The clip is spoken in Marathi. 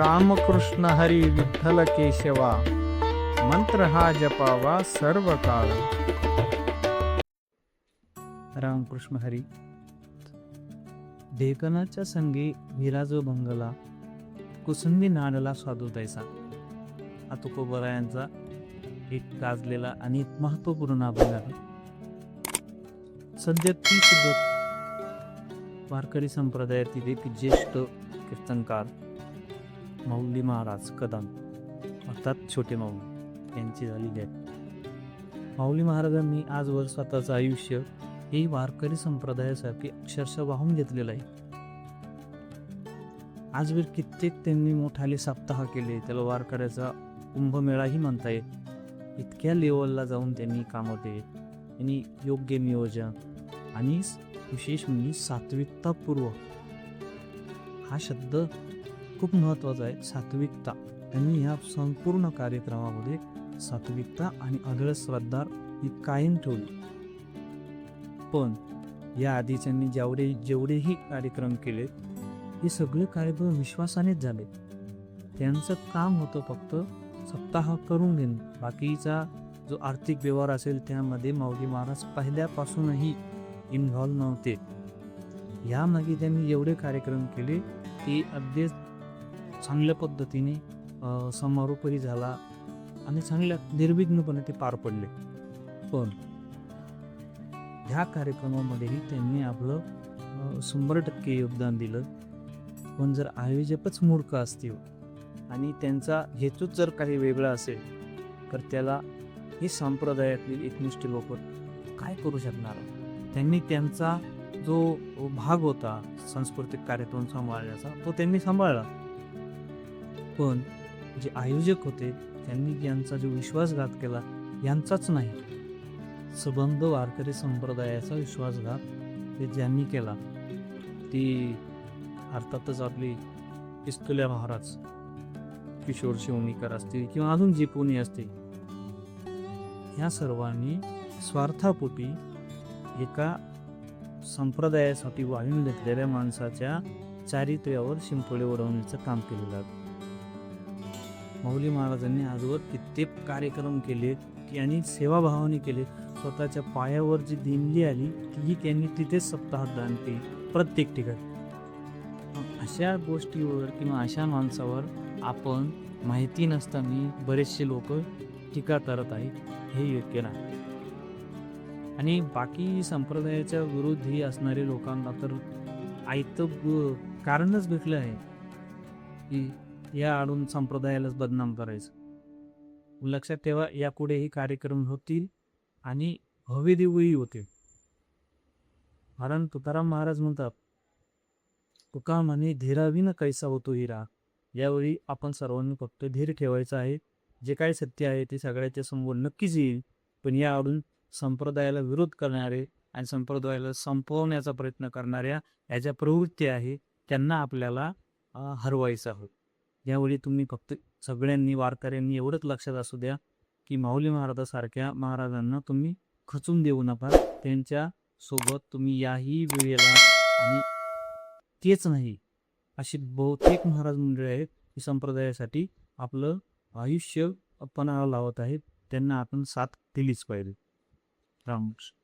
रामकृष्ण हरी विठ्ठल केशवा, मंत्र हा जपावा सर्व काळ. रामकृष्ण हरी. ढेकणाच्या संगी विराजो भंगला, कुसुंबी नाडला साधू तैसा. हा तुकोबरा यांचा एक गाजलेला आणि महत्वपूर्ण अभंग आहे. सध्या 30 वारकरी संप्रदायातील एक ज्येष्ठ कीर्तनकार माऊली महाराज कदम अर्थात छोटे माऊली यांची झालेली आहे. माऊली महाराजांनी आजवर स्वतःचं आयुष्य हे वारकरी संप्रदायासाठी अक्षरशः वाहून घेतलेलं आहे. आजवर कित्येक त्यांनी मोठाले सप्ताह केले, त्याला वारकऱ्याचा कुंभमेळाही म्हणता येईल. इतक्या लेवलला जाऊन त्यांनी कामं केली. त्यांनी योग्य नियोजन आणि विशेष म्हणजे सात्विकतापूर्वक, हा शब्द खूप महत्त्वाचा आहे. सात्विकता, त्यांनी ह्या संपूर्ण कार्यक्रमामध्ये सात्विकता आणि अढळ श्रद्धा ही कायम ठेवली. पण या आधी त्यांनी जेवढेही कार्यक्रम केले हे सगळे कार्यक्रम विश्वासानेच झाले. त्यांचं काम होतं फक्त सप्ताह करून घेणे. बाकीचा जो आर्थिक व्यवहार असेल त्यामध्ये माऊली महाराज पहिल्यापासूनही इन्व्हॉल्व नव्हते. यामागे त्यांनी एवढे कार्यक्रम केले की अगदी चांगल्या पद्धतीने समारोपही झाला आणि चांगल्या निर्विघ्नपणे ते पार पडले. पण ह्या कार्यक्रमामध्येही त्यांनी आपलं 100% योगदान दिलं. पण जर आयोजकच मूर्ख असतील आणि त्यांचा हेतूच जर काही वेगळा असेल तर त्याला हे संप्रदायातील एकनिष्ठ लोक काय करू शकणार. त्यांनी त्यांचा जो भाग होता सांस्कृतिक कार्यक्रम सांभाळण्याचा तो त्यांनी सांभाळला. पण जे आयोजक होते त्यांनी यांचा जो विश्वासघात केला यांचाच नाही, संबंध वारकरी संप्रदायाचा विश्वासघात ते ज्यांनी केला ती अर्थातच आपली पिस्तुल्या महाराज, किशोर शिवणीकर असतील किंवा अजून जे कोणी असतील, ह्या सर्वांनी स्वार्थापोटी एका संप्रदायासाठी वाहून घेतलेल्या माणसाच्या चारित्र्यावर शिंतोडे उडवण्याचं काम केलेलं आहे. माऊली महाराजांनी आजवर कित्येक कार्यक्रम केले आणि सेवाभावाने केले. स्वतःच्या पायावर जी देणगी आली ती त्यांनी तिथेच सप्ताहात दान केली, प्रत्येक ठिकाणी. अशा गोष्टीवर किंवा अशा माणसावर आपण माहिती नसताना बरेचसे लोक टीका करत आहेत, हे योग्य नाही. आणि बाकी संप्रदायाच्या विरोधी असणारे लोकांना तर आयतं कारणच भेटलं आहे की या आडून संप्रदायालाच बदनाम करायचं. लक्षात ठेवा, यापुढेही कार्यक्रम होतील आणि भव्यदिव्यही होतील. कारण तुकाराम महाराज म्हणतात, तुका म्हणे धीराविन कैसा होतो हिरा. यावेळी आपण सर्वांनी फक्त धीर ठेवायचा आहे. जे काही सत्य आहे ते सगळ्याच्या समोर नक्कीच येईल. पण या आडून संप्रदायाला विरोध करणारे आणि संप्रदायाला संपवण्याचा प्रयत्न करणाऱ्या या ज्या प्रवृत्ती आहे त्यांना आपल्याला हरवायचं आहे. यावेळी तुम्ही फक्त सगळ्यांनी वारकऱ्यांनी एवढंच लक्षात असू द्या की माऊली महाराजासारख्या महाराजांना तुम्ही खचून देऊ नका. त्यांच्या सोबत तुम्ही याही वेळेला, आणि तेच नाही अशी बहुतेक महाराज मंडळी आहेत की संप्रदायासाठी आपलं आयुष्य पणाला लावत आहेत. त्यांना आपण साथ दिलीच पाहिजे. रामकृष्ण.